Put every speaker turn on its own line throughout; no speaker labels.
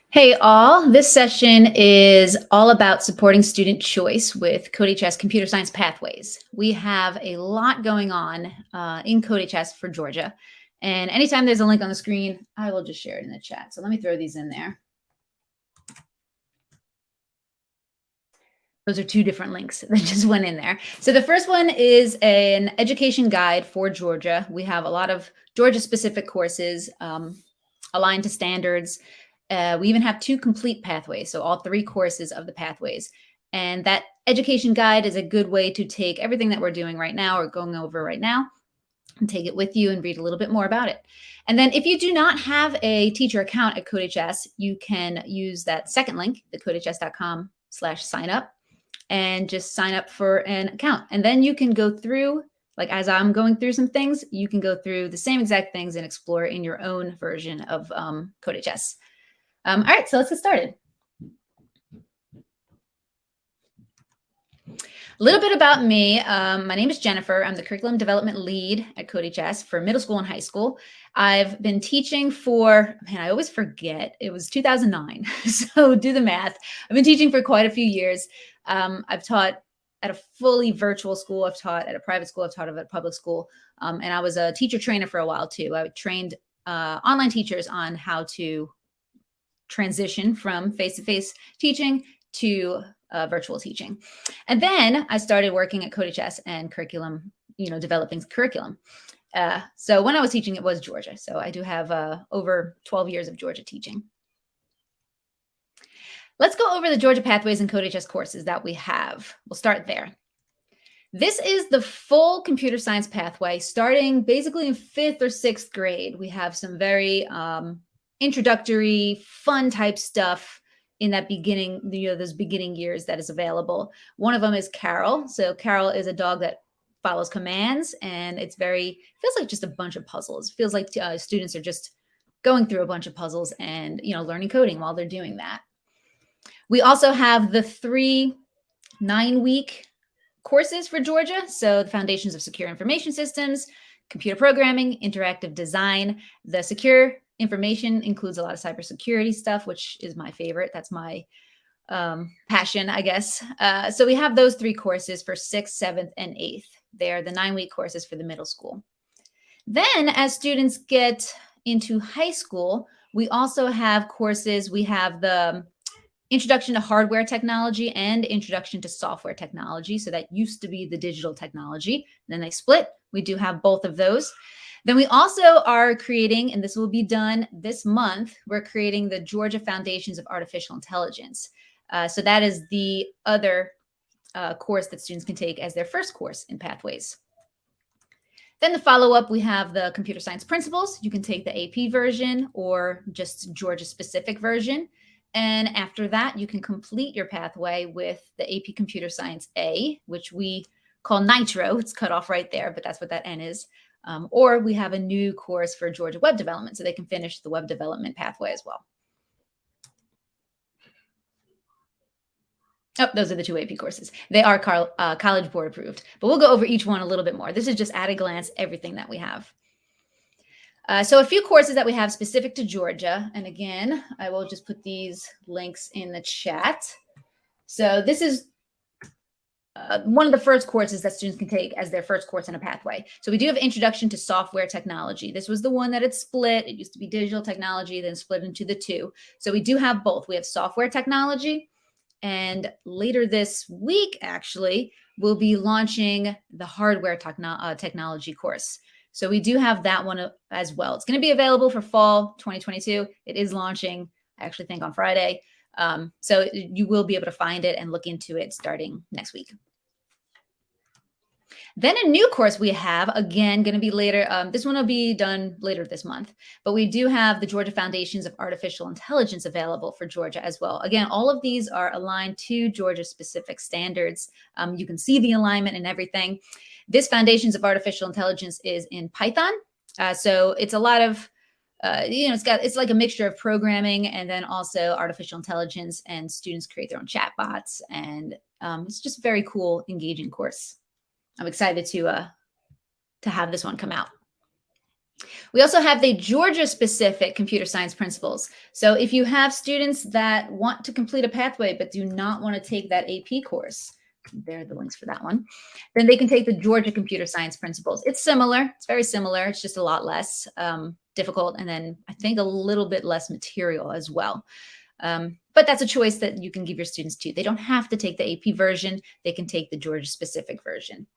Hey all, this session is all about supporting student choice with CodeHS Computer Science Pathways. We have a lot going on in CodeHS for Georgia. And anytime there's a link on the screen, I will just share it in the chat. So let me throw these in there. Those are two different links that just went in there. So the first one is an education guide for Georgia. We have a lot of Georgia-specific courses aligned to standards. We even have 2 complete pathways, so all 3 courses of the pathways. And that education guide is a good way to take everything that we're doing right now or going over right now and take it with you and read a little bit more about it. And then if you do not have a teacher account at CodeHS, you can use that second link, the codehs.com/sign up, and just sign up for an account. And then you can go through, like as I'm going through some things, you can go through the same exact things and explore in your own version of CodeHS. All right, so let's get started. A little bit about me. My name is Jennifer. I'm the curriculum development lead at CodeHS for middle school and high school. I've been teaching for, man, I always forget, it was 2009. So do the math. I've been teaching for quite a few years. I've taught at a fully virtual school. I've taught at a private school. I've taught at a public school. And I was a teacher trainer for a while too. I trained online teachers on how to transition from face-to-face teaching to virtual teaching. And then I started working at CodeHS and curriculum, developing curriculum. So when I was teaching, it was Georgia. So I do have over 12 years of Georgia teaching. Let's go over the Georgia Pathways and CodeHS courses that we have. We'll start there. This is the full computer science pathway starting basically in 5th or 6th grade. We have some very introductory, fun type stuff in that beginning, those beginning years that is available. One of them is Carol. So Carol is a dog that follows commands, and feels like just a bunch of puzzles. It feels like students are just going through a bunch of puzzles and, learning coding while they're doing that. We also have the 3 9-week courses for Georgia. So the Foundations of Secure Information Systems, Computer Programming, Interactive Design. The Secure Information includes a lot of cybersecurity stuff, which is my favorite. That's my passion, I guess. So we have those 3 courses for 6th, 7th, and 8th. They're the 9-week courses for the middle school. Then as students get into high school, we also have courses. We have the Introduction to Hardware Technology and Introduction to Software Technology. So that used to be the digital technology. Then they split. We do have both of those. Then we also are creating, and this will be done this month, we're creating the Georgia Foundations of Artificial Intelligence. So that is the other course that students can take as their first course in Pathways. Then the follow-up, we have the Computer Science Principles. You can take the AP version or just Georgia-specific version. And after that, you can complete your pathway with the AP Computer Science A, which we call Nitro. It's cut off right there, but that's what that N is. Or we have a new course for Georgia Web Development, so they can finish the web development pathway as well. Oh, those are the 2 AP courses. They are College Board approved, but we'll go over each one a little bit more. This is just at a glance, everything that we have. So a few courses that we have specific to Georgia. And again, I will just put these links in the chat. So this is one of the first courses that students can take as their first course in a pathway. So we do have Introduction to Software Technology. This was the one that had split. It used to be digital technology, then split into the 2. So we do have both. We have software technology. And later this week, actually, we'll be launching the hardware technology course. So we do have that one as well. It's going to be available for fall 2022. It is launching, I actually think, on Friday. So you will be able to find it and look into it starting next week. Then a new course we have, again, going to be later. This one will be done later this month. But we do have the Georgia Foundations of Artificial Intelligence available for Georgia as well. Again, all of these are aligned to Georgia-specific standards. You can see the alignment and everything. This Foundations of Artificial Intelligence is in Python. So it's a lot of, it's like a mixture of programming and then also artificial intelligence, and students create their own chatbots. And it's just a very cool, engaging course. I'm excited to have this one come out. We also have the Georgia-specific computer science principles. So if you have students that want to complete a pathway but do not want to take that AP course, there are the links for that one, then they can take the Georgia computer science principles. It's similar. It's very similar. It's just a lot less difficult, and then I think a little bit less material as well. But that's a choice that you can give your students too. They don't have to take the AP version. They can take the Georgia-specific version.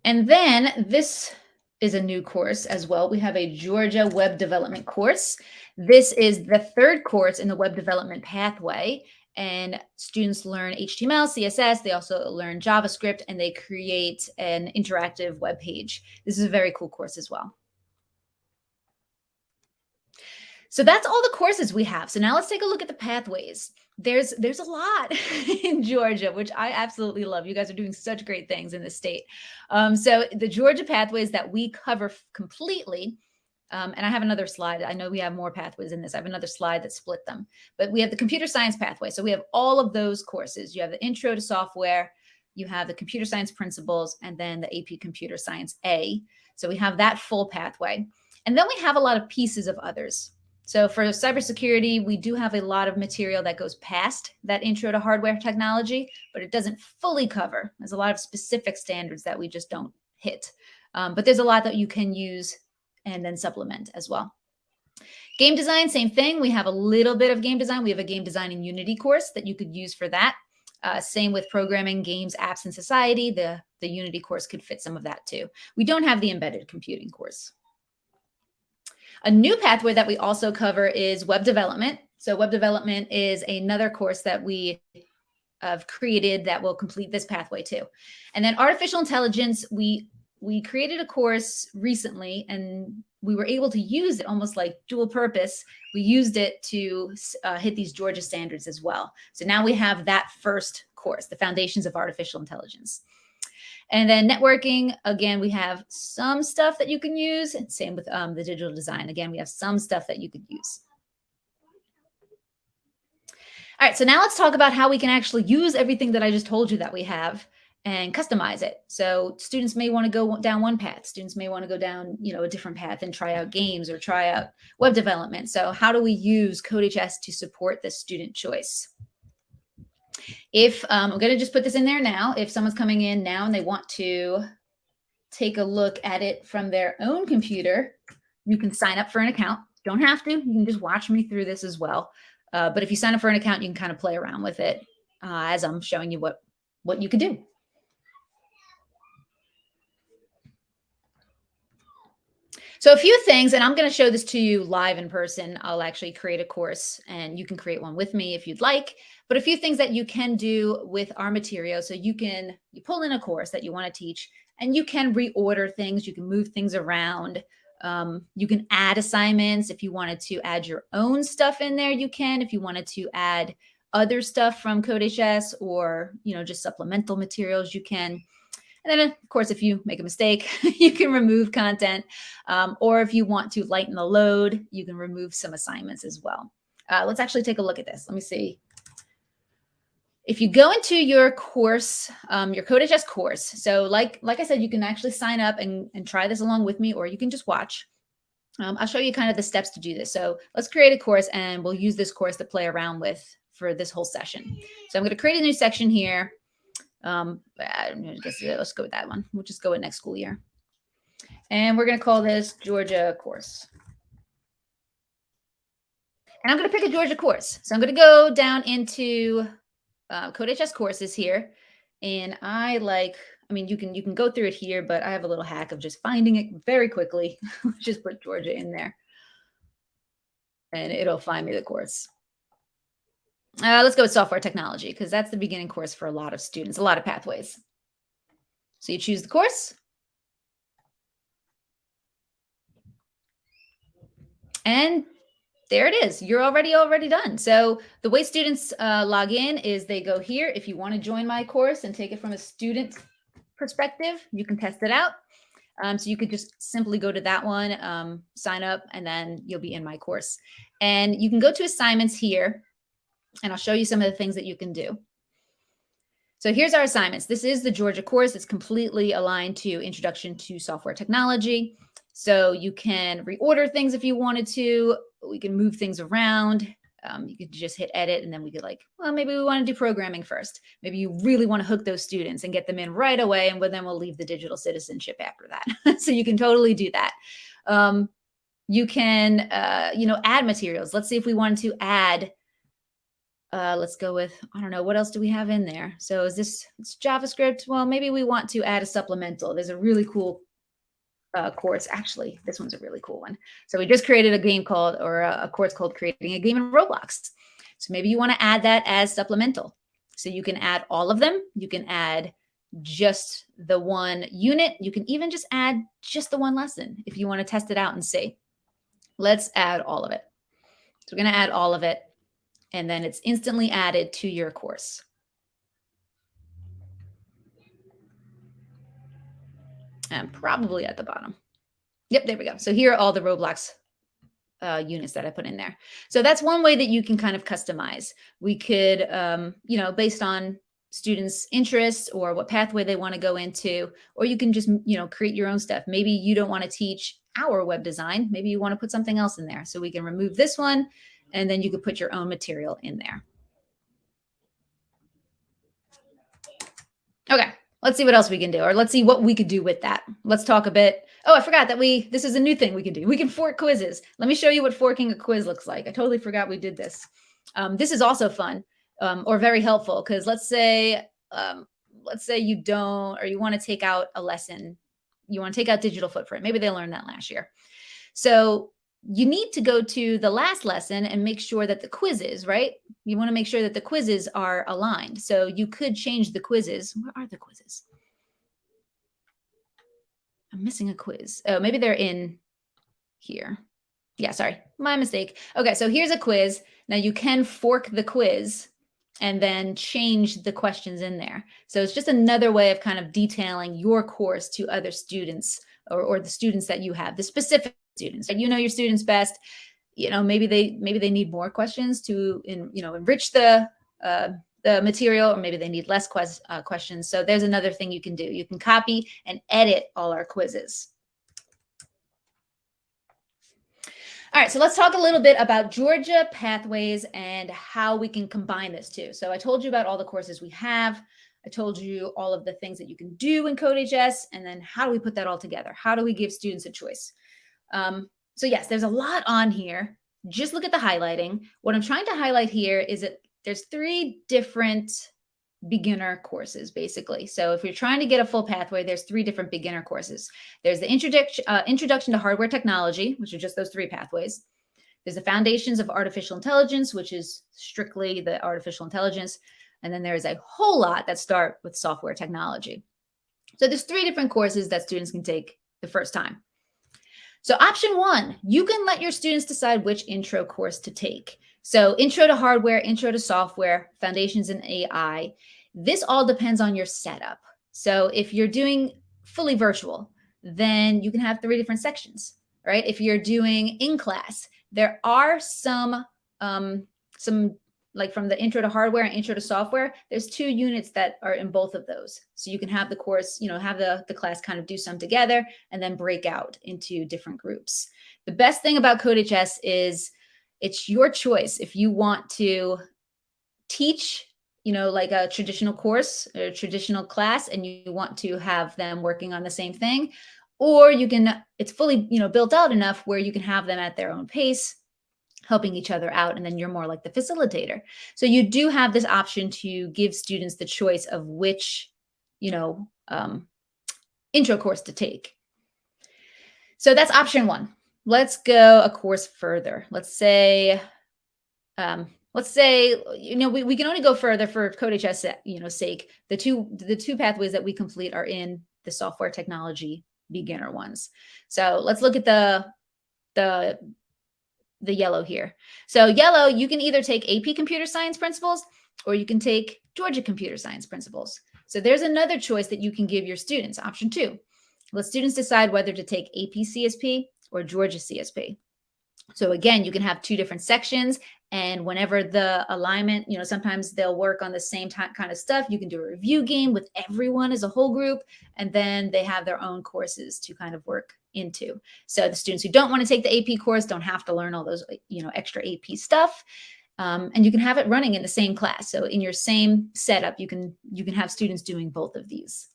And then this is a new course as well. We have a Georgia web development course. This is the third course in the web development pathway. And students learn HTML, CSS. They also learn JavaScript, and they create an interactive web page. This is a very cool course as well. So that's all the courses we have. So now let's take a look at the pathways. There's a lot in Georgia, which I absolutely love. You guys are doing such great things in this state. So the Georgia pathways that we cover completely, and I have another slide. I know we have more pathways in this. I have another slide that split them. But we have the computer science pathway. So we have all of those courses. You have the intro to software, you have the computer science principles, and then the AP computer science A. So we have that full pathway. And then we have a lot of pieces of others. So for cybersecurity, we do have a lot of material that goes past that intro to hardware technology, but it doesn't fully cover. There's a lot of specific standards that we just don't hit. But there's a lot that you can use and then supplement as well. Game design, same thing. We have a little bit of game design. We have a game design in Unity course that you could use for that. Same with programming, games, apps, and society. The Unity course could fit some of that too. We don't have the embedded computing course. A new pathway that we also cover is web development. So web development is another course that we have created that will complete this pathway too. And then artificial intelligence, we created a course recently, and we were able to use it almost like dual purpose. We used it to hit these Georgia standards as well. So now we have that first course, the Foundations of Artificial Intelligence. And then networking, again, we have some stuff that you can use. And same with the digital design. Again, we have some stuff that you could use. All right, so now let's talk about how we can actually use everything that I just told you that we have and customize it. So students may want to go down one path. Students may want to go down, a different path and try out games or try out web development. So how do we use CodeHS to support this student choice? If I'm going to just put this in there now, if someone's coming in now and they want to take a look at it from their own computer, you can sign up for an account. Don't have to. You can just watch me through this as well. But if you sign up for an account, you can kind of play around with it as I'm showing you what you can do. So a few things, and I'm going to show this to you live in person. I'll actually create a course, and you can create one with me if you'd like. But a few things that you can do with our material. So you pull in a course that you want to teach, and you can reorder things. You can move things around. You can add assignments. If you wanted to add your own stuff in there, you can. If you wanted to add other stuff from CodeHS or, just supplemental materials, you can. And then, of course, if you make a mistake, you can remove content. Or if you want to lighten the load, you can remove some assignments as well. Let's actually take a look at this. Let me see. If you go into your course, your CodeHS course, so like I said, you can actually sign up and try this along with me, or you can just watch. I'll show you kind of the steps to do this. So let's create a course, and we'll use this course to play around with for this whole session. So I'm going to create a new section here. I guess let's go with that one. We'll just go with next school year. And we're going to call this Georgia course. And I'm going to pick a Georgia course. So I'm going to go down into CodeHS courses here. And you can go through it here, but I have a little hack of just finding it very quickly. Just put Georgia in there and it'll find me the course. Let's go with software technology, because that's the beginning course for a lot of students, a lot of pathways. So you choose the course. And there it is. You're already done. So the way students log in is they go here. If you want to join my course and take it from a student perspective, you can test it out. So you could just simply go to that one, sign up, and then you'll be in my course. And you can go to assignments here, and I'll show you some of the things that you can do. So here's our assignments. This is the Georgia course. It's completely aligned to Introduction to Software Technology. So you can reorder things if you wanted to. We can move things around. You could just hit edit, and then we could well, maybe we want to do programming first. Maybe you really want to hook those students and get them in right away, and then we'll leave the digital citizenship after that. So you can totally do that. You can, add materials. Let's see if we wanted to add, let's go with, I don't know, what else do we have in there? So it's JavaScript. Well, maybe we want to add a supplemental. There's a really cool course. Actually, this one's a really cool one. So we just created a game called, or a course called Creating a Game in Roblox. So maybe you want to add that as supplemental. So you can add all of them. You can add just the one unit. You can even just add just the one lesson if you want to test it out and see. Let's add all of it. So we're going to add all of it, and then it's instantly added to your course. And probably at the bottom. Yep, there we go. So here are all the Roblox units that I put in there. So that's one way that you can kind of customize. We could, based on students' interests or what pathway they want to go into, or you can just, create your own stuff. Maybe you don't want to teach our web design. Maybe you want to put something else in there. So we can remove this one, and then you could put your own material in there. Okay, let's see what else we can do, or let's see what we could do with that. Let's talk a bit. Oh, I forgot that this is a new thing we can do. We can fork quizzes. Let me show you what forking a quiz looks like. I totally forgot we did this. This is also fun, or very helpful, because let's say you don't, or you want to take out a lesson. You want to take out digital footprint. Maybe they learned that last year. So you need to go to the last lesson and make sure that the quizzes, right? You want to make sure that the quizzes are aligned. So you could change the quizzes. Where are the quizzes? I'm missing a quiz. Oh, maybe they're in here. Yeah, sorry, my mistake. Okay, so here's a quiz. Now you can fork the quiz and then change the questions in there. So it's just another way of kind of detailing your course to other students, or the students that you have, the specific students. You know your students best. Maybe they need more questions to enrich the material, or maybe they need less questions. So there's another thing you can do. You can copy and edit all our quizzes. All right, so let's talk a little bit about Georgia pathways and how we can combine this too. So I told you about all the courses we have. I told you all of the things that you can do in CodeHS, and then how do we put that all together? How do we give students a choice? So yes, there's a lot on here. Just look at the highlighting. What I'm trying to highlight here is that there's 3 different beginner courses, basically. So if you're trying to get a full pathway, there's 3 different beginner courses. There's the introduction to hardware technology, which are just those 3 pathways. There's the foundations of artificial intelligence, which is strictly the artificial intelligence. And then there's a whole lot that start with software technology. So there's 3 different courses that students can take the first time. So option 1, you can let your students decide which intro course to take. So intro to hardware, intro to software, foundations in AI. This all depends on your setup. So if you're doing fully virtual, then you can have 3 different sections, right? If you're doing in class, there are some like from the intro to hardware and intro to software, there's 2 units that are in both of those. So you can have the course, have the class kind of do some together and then break out into different groups. The best thing about CodeHS is it's your choice. If you want to teach, like a traditional course or a traditional class, and you want to have them working on the same thing, or it's fully, built out enough where you can have them at their own pace, helping each other out, and then you're more like the facilitator. So you do have this option to give students the choice of which, intro course to take. So that's option 1. Let's go a course further. Let's say, we can only go further for CodeHS, sake. The two pathways that we complete are in the software technology beginner ones. So let's look at the yellow here. So yellow, you can either take AP Computer Science Principles, or you can take Georgia Computer Science Principles. So there's another choice that you can give your students, option 2. Let students decide whether to take AP CSP or Georgia CSP. So again, you can have 2 different sections, And whenever the alignment, sometimes they'll work on the same kind of stuff. You can do a review game with everyone as a whole group, and then they have their own courses to kind of work into. So the students who don't want to take the AP course don't have to learn all those, extra AP stuff. And you can have it running in the same class. So in your same setup, you can have students doing both of these.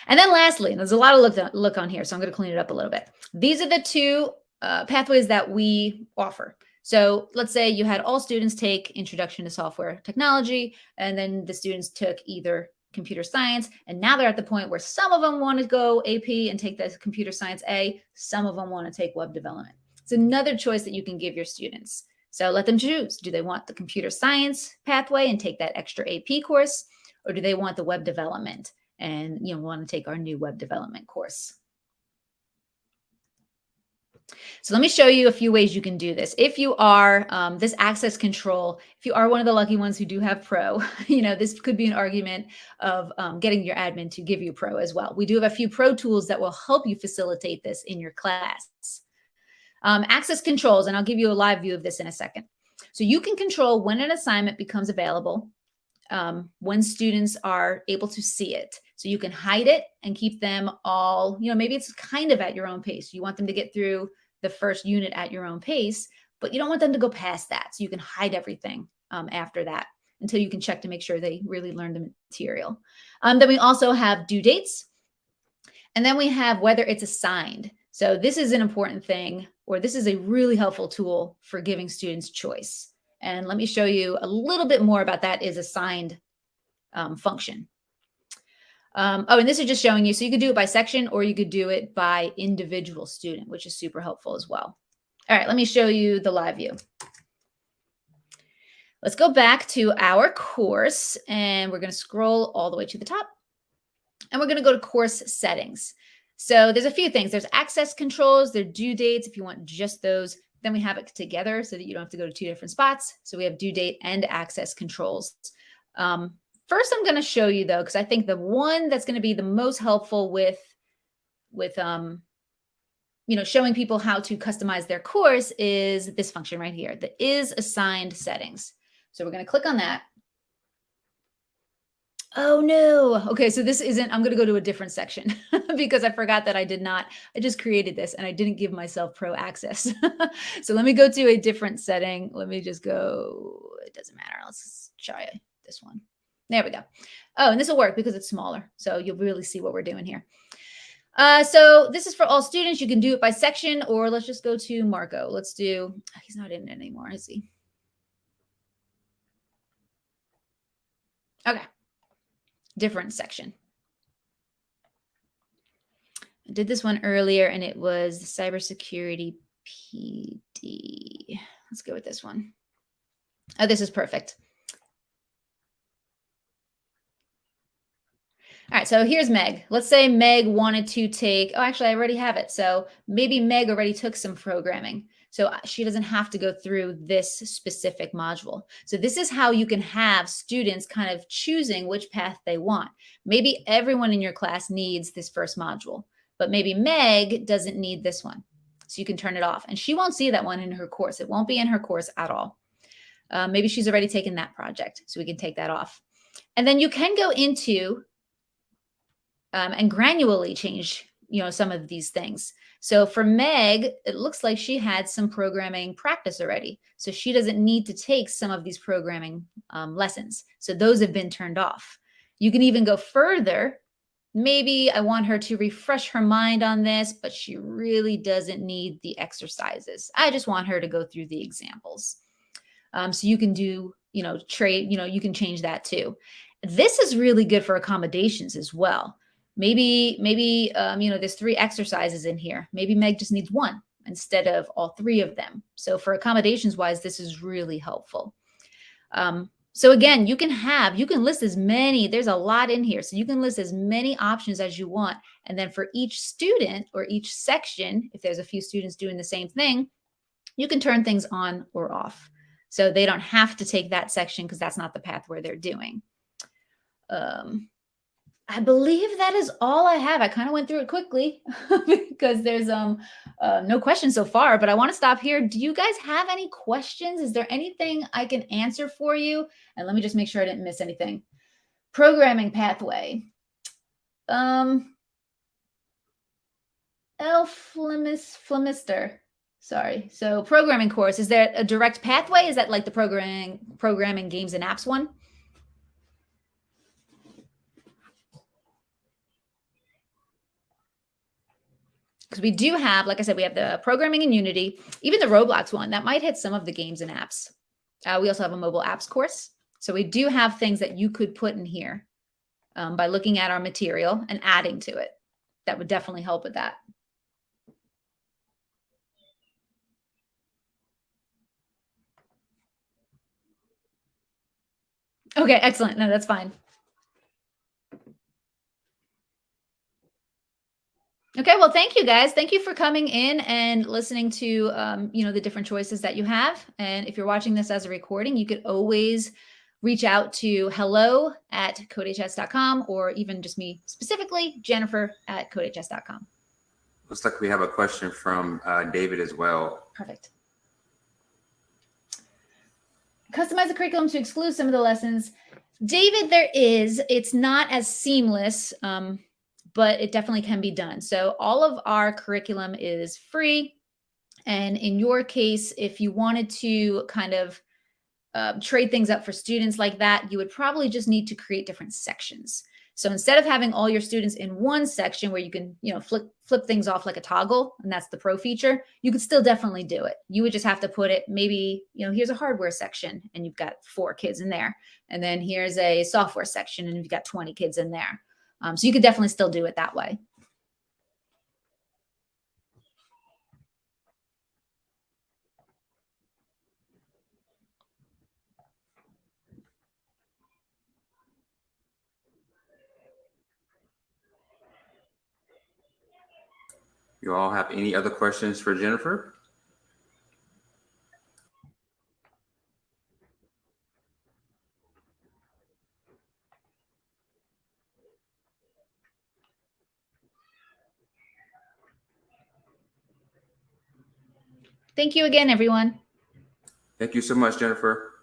And then lastly, and there's a lot of look on here, so I'm going to clean it up a little bit. These are the two pathways that we offer. So let's say you had all students take Introduction to Software Technology, and then the students took either Computer Science, and now they're at the point where some of them want to go AP and take the Computer Science A, some of them want to take Web Development. It's another choice that you can give your students. So let them choose. Do they want the Computer Science pathway and take that extra AP course, or do they want the Web Development and want to take our new Web Development course? So let me show you a few ways you can do this. If you are this access control, if you are one of the lucky ones who do have pro, this could be an argument of getting your admin to give you pro as well. We do have a few pro tools that will help you facilitate this in your class. Access controls, and I'll give you a live view of this in a second. So you can control when an assignment becomes available, when students are able to see it. So you can hide it and keep them all, maybe it's kind of at your own pace. You want them to get through the first unit at your own pace, but you don't want them to go past that. So you can hide everything after that until you can check to make sure they really learned the material. Then we also have due dates. And then we have whether it's assigned. So this is an important thing, or this is a really helpful tool for giving students choice. And let me show you a little bit more about that is assigned function. And this is just showing you, so you could do it by section or you could do it by individual student, which is super helpful as well. All right, let me show you the live view. Let's go back to our course and we're going to scroll all the way to the top and we're going to go to course settings. So there's a few things. There's access controls, there are due dates if you want just those. Then we have it together so that you don't have to go to two different spots. So we have due date and access controls. First, I'm going to show you though, because I think the one that's going to be the most helpful with showing people how to customize their course is this function right here, the is assigned settings. So we're going to click on that. Oh no. Okay, so this isn't, I'm going to go to a different section because I forgot that I just created this and I didn't give myself pro access. So let me go to a different setting. Let me just go, it doesn't matter. Let's try this one. There we go. Oh, and this will work because it's smaller. So you'll really see what we're doing here. So this is for all students. You can do it by section, or let's just go to Marco. Let's do, he's not in it anymore, is he? Okay. Different section. I did this one earlier and it was the cybersecurity PD. Let's go with this one. Oh, this is perfect. All right, so here's Meg. Let's say Meg wanted to take, oh, actually, I already have it. So maybe Meg already took some programming. So she doesn't have to go through this specific module. So this is how you can have students kind of choosing which path they want. Maybe everyone in your class needs this first module, but maybe Meg doesn't need this one. So you can turn it off and she won't see that one in her course. It won't be in her course at all. Maybe she's already taken that project, so we can take that off. And then you can go into and granularly change, some of these things. So for Meg, it looks like she had some programming practice already. So she doesn't need to take some of these programming lessons. So those have been turned off. You can even go further. Maybe I want her to refresh her mind on this, but she really doesn't need the exercises. I just want her to go through the examples. So you can do, trade, you can change that too. This is really good for accommodations as well. Maybe there's 3 exercises in here. Maybe Meg just needs 1 instead of all 3 of them. So for accommodations wise, this is really helpful. So again, you can list as many, there's a lot in here. So you can list as many options as you want. And then for each student or each section, if there's a few students doing the same thing, you can turn things on or off. So they don't have to take that section because that's not the path where they're doing. I believe that is all I have. I kind of went through it quickly because there's no questions so far, but I want to stop here. Do you guys have any questions? Is there anything I can answer for you? And let me just make sure I didn't miss anything. Programming pathway. Flemister. Sorry. So programming course, is there a direct pathway? Is that like the programming games and apps one? Because we do have, like I said, we have the programming in Unity, even the Roblox one that might hit some of the games and apps. We also have a mobile apps course. So we do have things that you could put in here by looking at our material and adding to it. That would definitely help with that. Okay, excellent. No, that's fine. Okay, well, thank you guys. Thank you for coming in and listening to the different choices that you have. And if you're watching this as a recording, you could always reach out to hello@codehs.com or even just me specifically, Jennifer@codehs.com.
Looks like we have a question from David as well.
Perfect. Customize the curriculum to exclude some of the lessons. David, there is. It's not as seamless, but it definitely can be done. So all of our curriculum is free. And in your case, if you wanted to kind of trade things up for students like that, you would probably just need to create different sections. So instead of having all your students in one section where you can, flip things off like a toggle, and that's the pro feature, you could still definitely do it. You would just have to put it maybe, here's a hardware section and you've got 4 kids in there. And then here's a software section and you've got 20 kids in there. So you could definitely still do it that way.
You all have any other questions for Jennifer?
Thank you again, everyone.
Thank you so much, Jennifer.